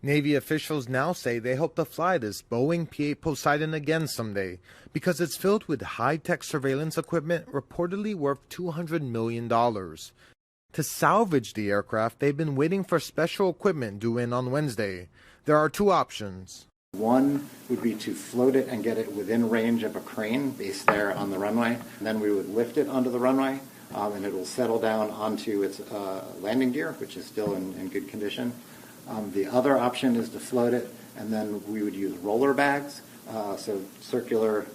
Navy officials now say they hope to fly this Boeing P-8 Poseidon again someday because it's filled with high-tech surveillance equipment reportedly worth $200 million. To salvage the aircraft, they've been waiting for special equipment due in on Wednesday. There are two options. One would be to float it and get it within range of a crane based there on the runway. And then we would lift it onto the runway, and it will settle down onto its landing gear, which is still in good condition. The other option is to float it, and then we would use roller bags, so circular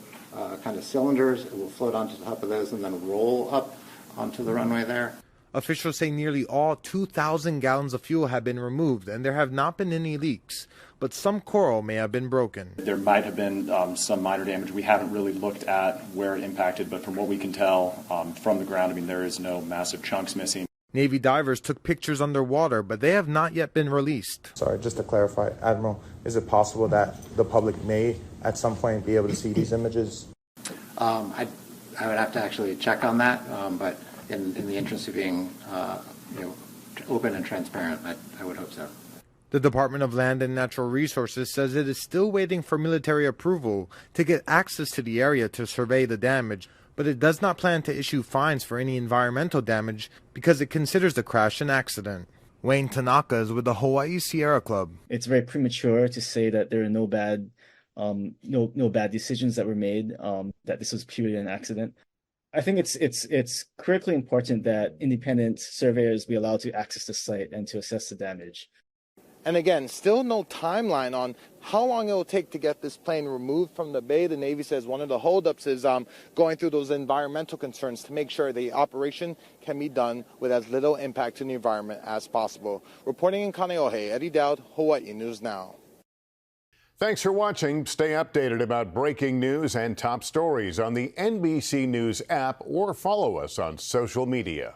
kind of cylinders. It will float onto the top of those and then roll up onto the runway there. Officials say nearly all 2,000 gallons of fuel have been removed, and there have not been any leaks, but some coral may have been broken. There might have been some minor damage. We haven't really looked at where it impacted, but from what we can tell from the ground, I mean, there is no massive chunks missing. Navy divers took pictures underwater, but they have not yet been released. Sorry, just to clarify, Admiral, is it possible that the public may at some point be able to see these images? I would have to actually check on that, but in the interest of being open and transparent, I would hope so. The Department of Land and Natural Resources says it is still waiting for military approval to get access to the area to survey the damage, but it does not plan to issue fines for any environmental damage because it considers the crash an accident. Wayne Tanaka is with the Hawaii Sierra Club. It's very premature to say that there are no bad decisions that were made, that this was purely an accident. I think it's critically important that independent surveyors be allowed to access the site and to assess the damage. And again, still no timeline on how long it will take to get this plane removed from the bay. The Navy says one of the holdups is going through those environmental concerns to make sure the operation can be done with as little impact to the environment as possible. Reporting in Kaneohe, Eddie Dowd, Hawaii News Now. Thanks for watching. Stay updated about breaking news and top stories on the NBC News app or follow us on social media.